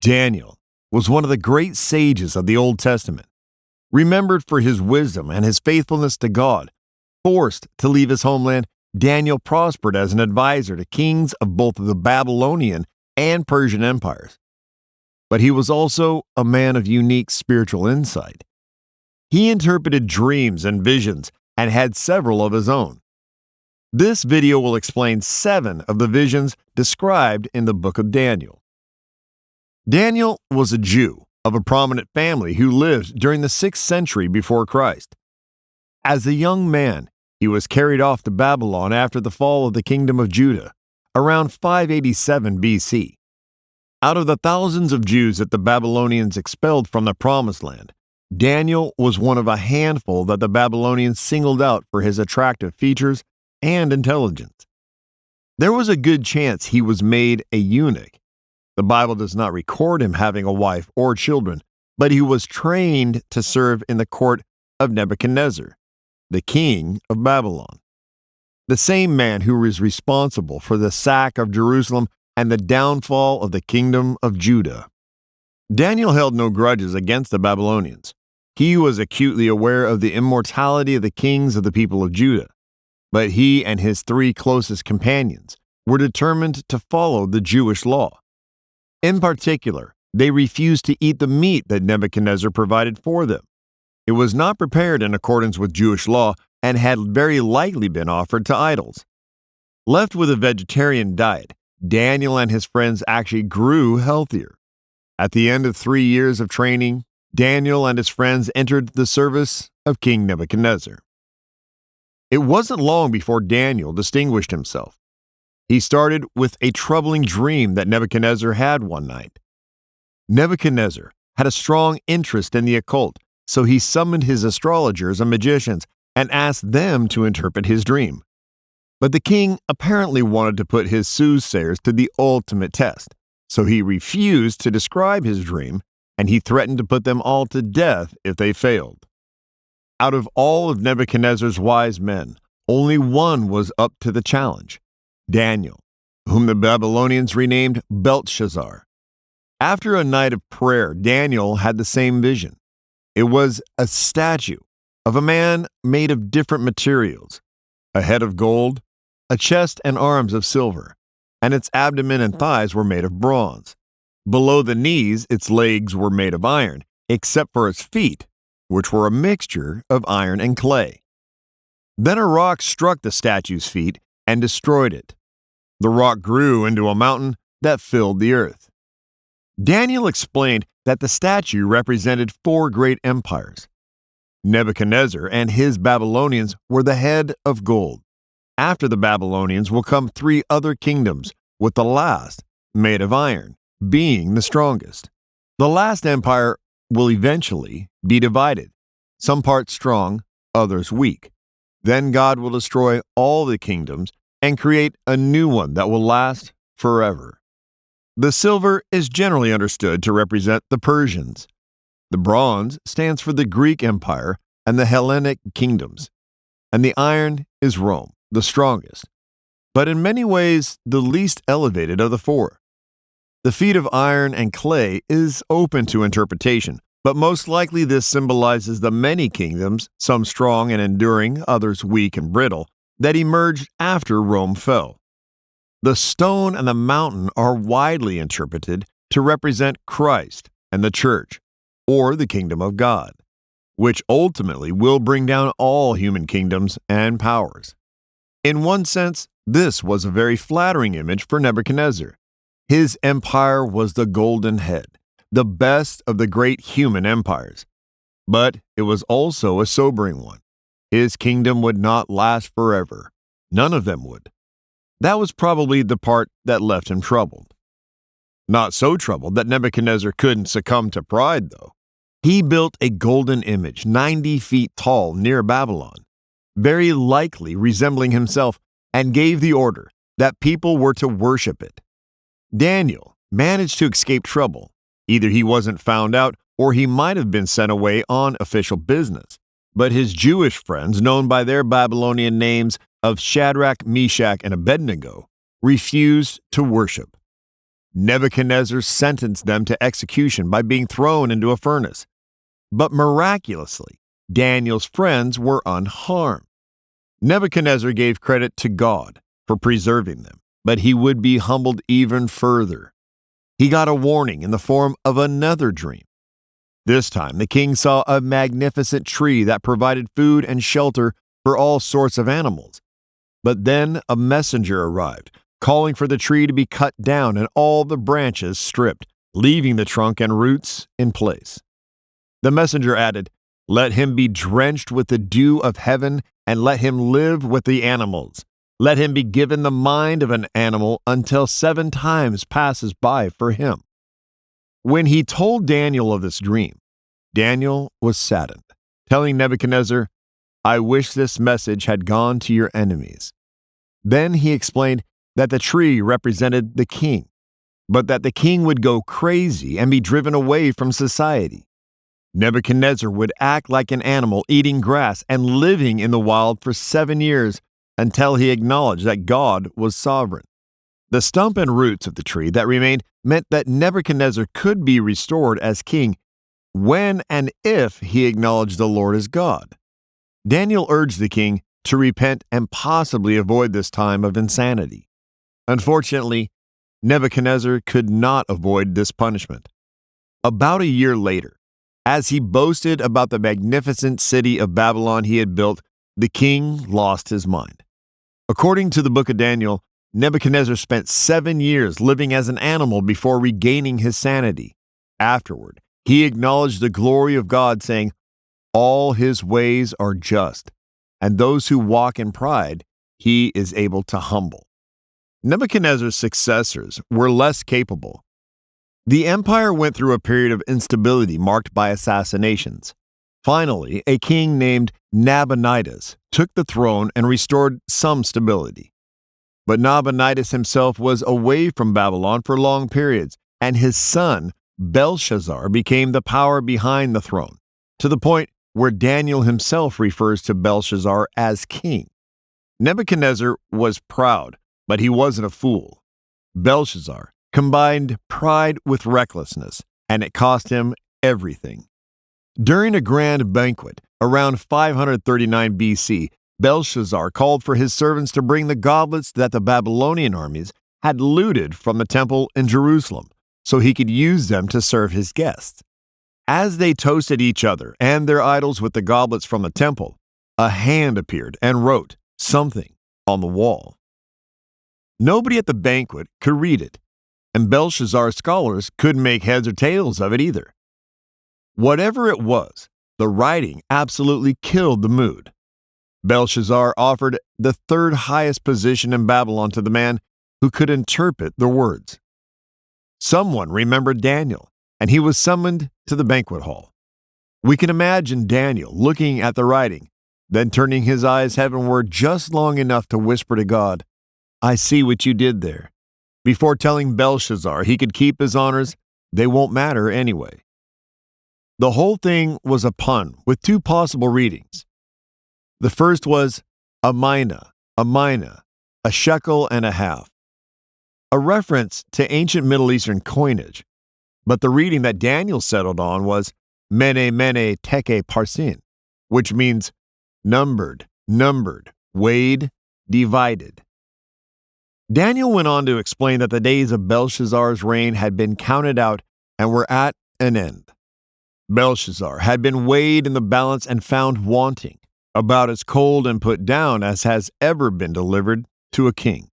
Daniel was one of the great sages of the Old Testament, remembered for his wisdom and his faithfulness to God. Forced to leave his homeland, Daniel prospered as an advisor to kings of both the Babylonian and Persian empires. But he was also a man of unique spiritual insight. He interpreted dreams and visions and had several of his own. This video will explain 7 of the visions described in the book of Daniel. Daniel was a Jew of a prominent family who lived during the 6th century before Christ. As a young man, he was carried off to Babylon after the fall of the kingdom of Judah, around 587 BC. Out of the thousands of Jews that the Babylonians expelled from the Promised Land, Daniel was one of a handful that the Babylonians singled out for his attractive features and intelligence. There was a good chance he was made a eunuch. The Bible does not record him having a wife or children, but he was trained to serve in the court of Nebuchadnezzar, the king of Babylon, the same man who was responsible for the sack of Jerusalem and the downfall of the kingdom of Judah. Daniel held no grudges against the Babylonians. He was acutely aware of the immortality of the kings of the people of Judah, but he and his 3 closest companions were determined to follow the Jewish law. In particular, they refused to eat the meat that Nebuchadnezzar provided for them. It was not prepared in accordance with Jewish law and had very likely been offered to idols. Left with a vegetarian diet, Daniel and his friends actually grew healthier. At the end of 3 years of training, Daniel and his friends entered the service of King Nebuchadnezzar. It wasn't long before Daniel distinguished himself. He started with a troubling dream that Nebuchadnezzar had one night. Nebuchadnezzar had a strong interest in the occult, so he summoned his astrologers and magicians and asked them to interpret his dream. But the king apparently wanted to put his soothsayers to the ultimate test, so he refused to describe his dream, and he threatened to put them all to death if they failed. Out of all of Nebuchadnezzar's wise men, only one was up to the challenge: Daniel, whom the Babylonians renamed Belteshazzar. After a night of prayer, Daniel had the same vision. It was a statue of a man made of different materials: a head of gold, a chest and arms of silver, and its abdomen and thighs were made of bronze. Below the knees, its legs were made of iron, except for its feet, which were a mixture of iron and clay. Then a rock struck the statue's feet and destroyed it. The rock grew into a mountain that filled the earth. Daniel explained that the statue represented 4 great empires. Nebuchadnezzar and his Babylonians were the head of gold. After the Babylonians will come 3 other kingdoms, with the last, made of iron, being the strongest. The last empire will eventually be divided, some parts strong, others weak. Then God will destroy all the kingdoms and create a new one that will last forever. The silver is generally understood to represent the Persians. The bronze stands for the Greek Empire and the Hellenic kingdoms, and the iron is Rome, the strongest, but in many ways the least elevated of the 4. The feat of iron and clay is open to interpretation, but most likely this symbolizes the many kingdoms, some strong and enduring, others weak and brittle, that emerged after Rome fell. The stone and the mountain are widely interpreted to represent Christ and the church, or the kingdom of God, which ultimately will bring down all human kingdoms and powers. In one sense, this was a very flattering image for Nebuchadnezzar. His empire was the golden head, the best of the great human empires. But it was also a sobering one. His kingdom would not last forever. None of them would. That was probably the part that left him troubled. Not so troubled that Nebuchadnezzar couldn't succumb to pride, though. He built a golden image 90 feet tall near Babylon, very likely resembling himself, and gave the order that people were to worship it. Daniel managed to escape trouble. Either he wasn't found out or he might have been sent away on official business. But his Jewish friends, known by their Babylonian names of Shadrach, Meshach, and Abednego, refused to worship. Nebuchadnezzar sentenced them to execution by being thrown into a furnace. But miraculously, Daniel's friends were unharmed. Nebuchadnezzar gave credit to God for preserving them, but he would be humbled even further. He got a warning in the form of another dream. This time, the king saw a magnificent tree that provided food and shelter for all sorts of animals. But then a messenger arrived, calling for the tree to be cut down and all the branches stripped, leaving the trunk and roots in place. The messenger added, "Let him be drenched with the dew of heaven, and let him live with the animals. Let him be given the mind of an animal until 7 times passes by for him." When he told Daniel of this dream, Daniel was saddened, telling Nebuchadnezzar, "I wish this message had gone to your enemies." Then he explained that the tree represented the king, but that the king would go crazy and be driven away from society. Nebuchadnezzar would act like an animal eating grass and living in the wild for 7 years until he acknowledged that God was sovereign. The stump and roots of the tree that remained meant that Nebuchadnezzar could be restored as king when and if he acknowledged the Lord as God. Daniel urged the king to repent and possibly avoid this time of insanity. Unfortunately, Nebuchadnezzar could not avoid this punishment. About a year later, as he boasted about the magnificent city of Babylon he had built, the king lost his mind. According to the book of Daniel, Nebuchadnezzar spent 7 years living as an animal before regaining his sanity. Afterward, he acknowledged the glory of God, saying, "All his ways are just, and those who walk in pride, he is able to humble." Nebuchadnezzar's successors were less capable. The empire went through a period of instability marked by assassinations. Finally, a king named Nabonidus took the throne and restored some stability. But Nabonidus himself was away from Babylon for long periods, and his son, Belshazzar, became the power behind the throne, to the point where Daniel himself refers to Belshazzar as king. Nebuchadnezzar was proud, but he wasn't a fool. Belshazzar combined pride with recklessness, and it cost him everything. During a grand banquet around 539 BC, Belshazzar called for his servants to bring the goblets that the Babylonian armies had looted from the temple in Jerusalem, so he could use them to serve his guests. As they toasted each other and their idols with the goblets from the temple, a hand appeared and wrote something on the wall. Nobody at the banquet could read it, and Belshazzar's scholars couldn't make heads or tails of it either. Whatever it was, the writing absolutely killed the mood. Belshazzar offered the 3rd highest position in Babylon to the man who could interpret the words. Someone remembered Daniel, and he was summoned to the banquet hall. We can imagine Daniel looking at the writing, then turning his eyes heavenward just long enough to whisper to God, "I see what you did there." Before telling Belshazzar he could keep his honors, they won't matter anyway. The whole thing was a pun with 2 possible readings. The first was a mina, a shekel and a half, a reference to ancient Middle Eastern coinage, but the reading that Daniel settled on was mene teke parsin, which means numbered, weighed, divided. Daniel went on to explain that the days of Belshazzar's reign had been counted out and were at an end. Belshazzar had been weighed in the balance and found wanting, about as cold and put down as has ever been delivered to a king.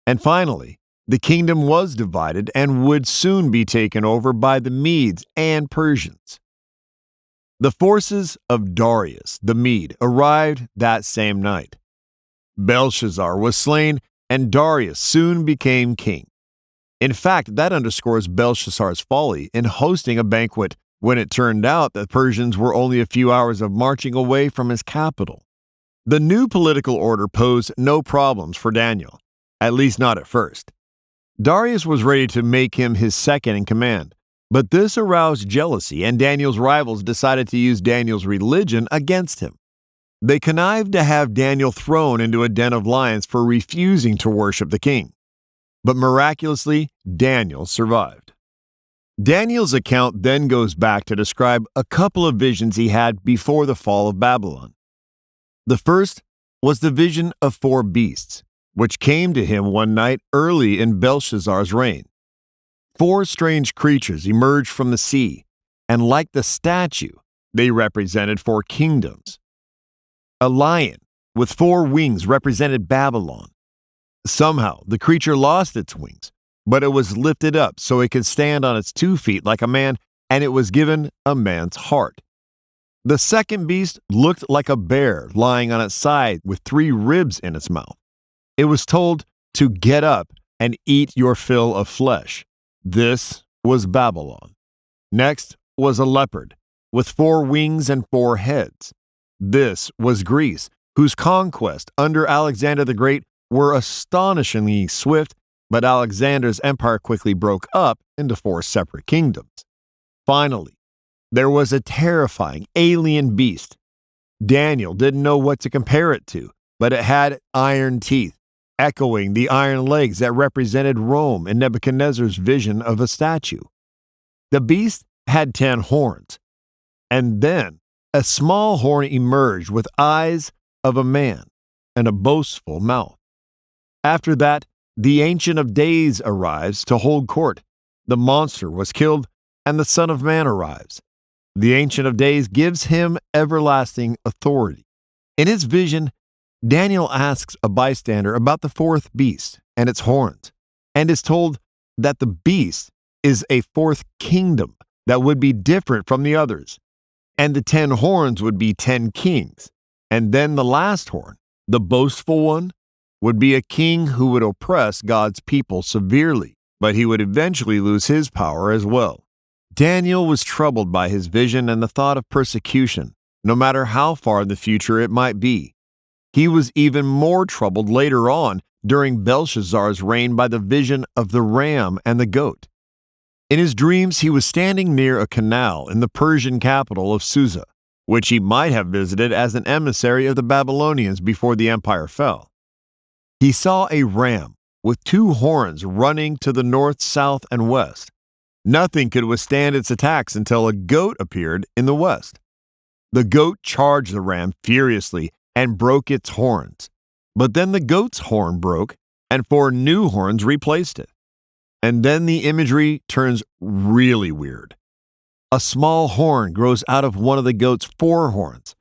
And finally, the kingdom was divided and would soon be taken over by the Medes and Persians. The forces of Darius the Mede arrived that same night. Belshazzar was slain, and Darius soon became king. In fact, that underscores Belshazzar's folly in hosting a banquet when it turned out that Persians were only a few hours of marching away from his capital. The new political order posed no problems for Daniel, at least not at first. Darius was ready to make him his second in command, but this aroused jealousy, and Daniel's rivals decided to use Daniel's religion against him. They connived to have Daniel thrown into a den of lions for refusing to worship the king. but miraculously, Daniel survived. Daniel's account then goes back to describe a couple of visions he had before the fall of Babylon. The first was the vision of 4 beasts, which came to him one night early in Belshazzar's reign. 4 strange creatures emerged from the sea, and like the statue, they represented 4 kingdoms. A lion with 4 wings represented Babylon. Somehow, the creature lost its wings, but it was lifted up so it could stand on its 2 feet like a man, and it was given a man's heart. The second beast looked like a bear lying on its side with 3 ribs in its mouth. It was told to get up and eat your fill of flesh. This was Babylon. Next was a leopard with 4 wings and 4 heads. This was Greece, whose conquest under Alexander the Great were astonishingly swift, but Alexander's empire quickly broke up into 4 separate kingdoms. Finally, there was a terrifying alien beast. Daniel didn't know what to compare it to, but it had iron teeth, echoing the iron legs that represented Rome in Nebuchadnezzar's vision of a statue. The beast had 10 horns, and then a small horn emerged with eyes of a man and a boastful mouth. After that, the Ancient of Days arrives to hold court. The monster was killed, and the Son of Man arrives. The Ancient of Days gives him everlasting authority. In his vision, Daniel asks a bystander about the 4th beast and its horns, and is told that the beast is a 4th kingdom that would be different from the others, and the 10 horns would be 10 kings, and then the last horn, the boastful one, would be a king who would oppress God's people severely, but he would eventually lose his power as well. Daniel was troubled by his vision and the thought of persecution, no matter how far in the future it might be. He was even more troubled later on during Belshazzar's reign by the vision of the ram and the goat. In his dreams, he was standing near a canal in the Persian capital of Susa, which he might have visited as an emissary of the Babylonians before the empire fell. He saw a ram with 2 horns running to the north, south, and west. Nothing could withstand its attacks until a goat appeared in the west. The goat charged the ram furiously and broke its horns. But then the goat's horn broke, and 4 new horns replaced it. And then the imagery turns really weird. A small horn grows out of one of the goat's 4 horns.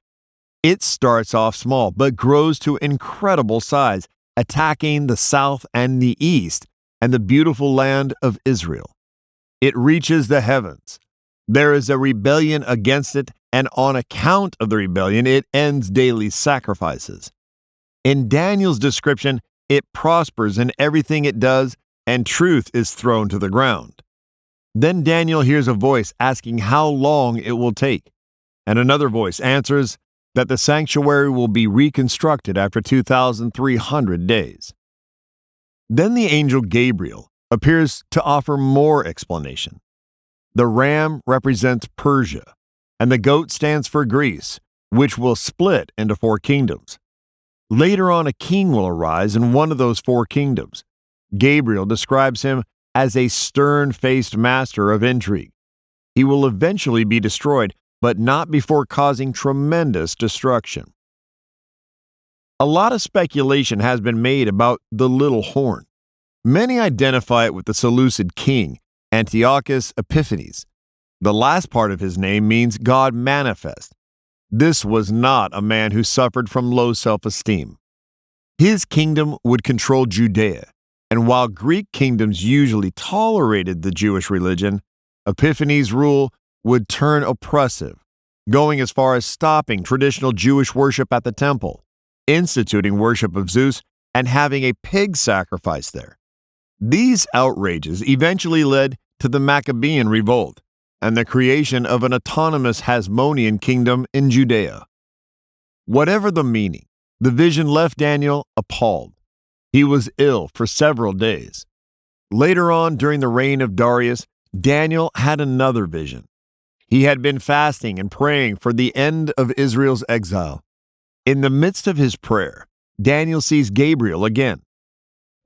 It starts off small, but grows to incredible size, attacking the south and the east and the beautiful land of Israel. It reaches the heavens. There is a rebellion against it, and on account of the rebellion, it ends daily sacrifices. In Daniel's description, it prospers in everything it does, and truth is thrown to the ground. Then Daniel hears a voice asking how long it will take, and another voice answers that the sanctuary will be reconstructed after 2,300 days. Then the angel Gabriel appears to offer more explanation. The ram represents Persia, and the goat stands for Greece, which will split into 4 kingdoms. Later on, a king will arise in one of those 4 kingdoms. Gabriel describes him as a stern-faced master of intrigue. He will eventually be destroyed, but not before causing tremendous destruction. A lot of speculation has been made about the little horn. Many identify it with the Seleucid king, Antiochus Epiphanes. The last part of his name means God manifest. This was not a man who suffered from low self-esteem. His kingdom would control Judea, and while Greek kingdoms usually tolerated the Jewish religion, Epiphanes' rule would turn oppressive, going as far as stopping traditional Jewish worship at the temple, instituting worship of Zeus, and having a pig sacrifice there. These outrages eventually led to the Maccabean revolt and the creation of an autonomous Hasmonean kingdom in Judea. Whatever the meaning, the vision left Daniel appalled. He was ill for several days. Later on, during the reign of Darius, Daniel had another vision. He had been fasting and praying for the end of Israel's exile. In the midst of his prayer, Daniel sees Gabriel again.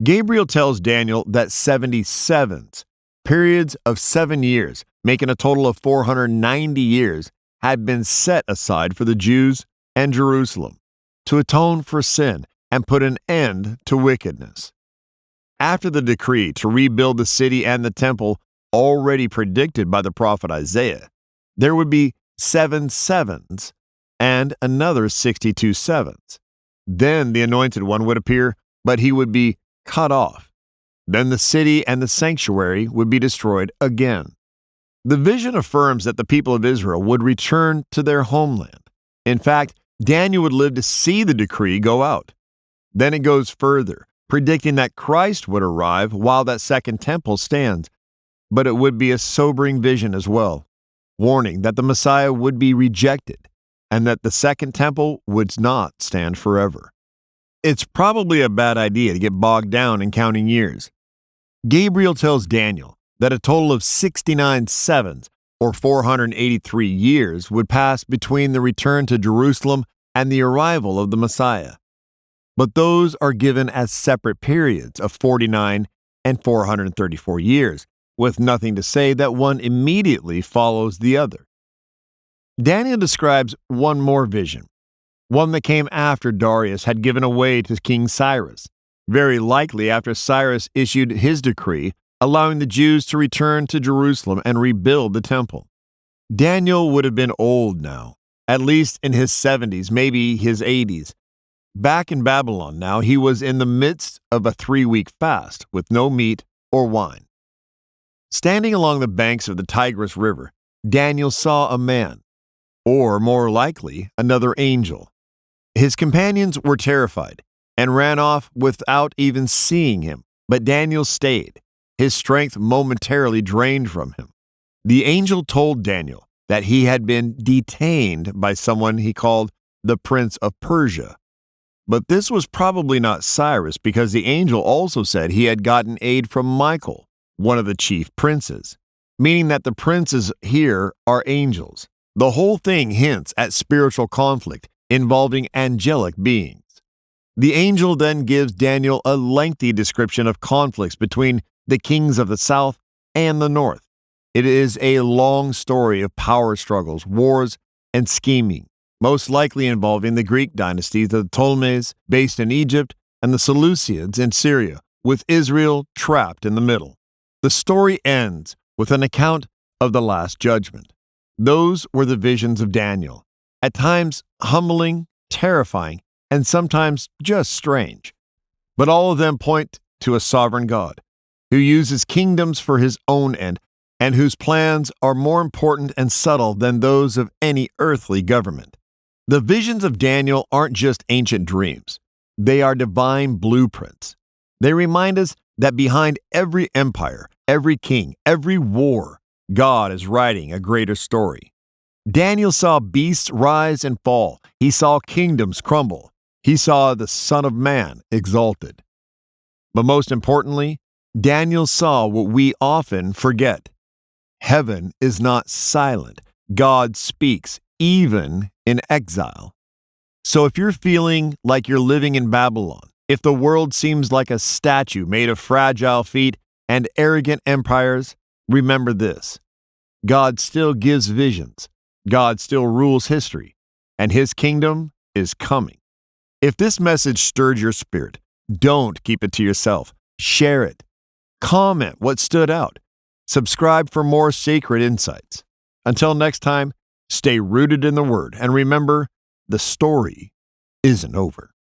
Gabriel tells Daniel that 77s, periods of 7 years, making a total of 490 years, had been set aside for the Jews and Jerusalem to atone for sin and put an end to wickedness. After the decree to rebuild the city and the temple, already predicted by the prophet Isaiah, there would be 7 sevens and another 62 sevens. Then the Anointed One would appear, but he would be cut off. Then the city and the sanctuary would be destroyed again. The vision affirms that the people of Israel would return to their homeland. In fact, Daniel would live to see the decree go out. Then it goes further, predicting that Christ would arrive while that second temple stands. But it would be a sobering vision as well, warning that the Messiah would be rejected and that the second temple would not stand forever. It's probably a bad idea to get bogged down in counting years. Gabriel tells Daniel that a total of 69 sevens, or 483 years, would pass between the return to Jerusalem and the arrival of the Messiah. But those are given as separate periods of 49 and 434 years, with nothing to say that one immediately follows the other. Daniel describes one more vision, one that came after Darius had given away to King Cyrus, very likely after Cyrus issued his decree allowing the Jews to return to Jerusalem and rebuild the temple. Daniel would have been old now, at least in his 70s, maybe his 80s. Back in Babylon now, he was in the midst of a 3-week fast with no meat or wine. Standing along the banks of the Tigris River, Daniel saw a man, or more likely, another angel. His companions were terrified and ran off without even seeing him, but Daniel stayed, his strength momentarily drained from him. The angel told Daniel that he had been detained by someone he called the Prince of Persia. But this was probably not Cyrus, because the angel also said he had gotten aid from Michael, one of the chief princes, meaning that the princes here are angels. The whole thing hints at spiritual conflict involving angelic beings. The angel then gives Daniel a lengthy description of conflicts between the kings of the south and the north. It is a long story of power struggles, wars, and scheming, most likely involving the Greek dynasties of the Ptolemies, based in Egypt, and the Seleucids in Syria, with Israel trapped in the middle. The story ends with an account of the Last Judgment. Those were the visions of Daniel, at times humbling, terrifying, and sometimes just strange. But all of them point to a sovereign God, who uses kingdoms for his own end, and whose plans are more important and subtle than those of any earthly government. The visions of Daniel aren't just ancient dreams. They are divine blueprints. They remind us that behind every empire, every king, every war, God is writing a greater story. Daniel saw beasts rise and fall. He saw kingdoms crumble. He saw the Son of Man exalted. But most importantly, Daniel saw what we often forget. Heaven is not silent. God speaks, even in exile. So if you're feeling like you're living in Babylon, if the world seems like a statue made of fragile feet and arrogant empires, remember this: God still gives visions. God still rules history, and his kingdom is coming. If this message stirred your spirit, don't keep it to yourself. Share it. Comment what stood out. Subscribe for more sacred insights. Until next time, stay rooted in the Word, and remember, the story isn't over.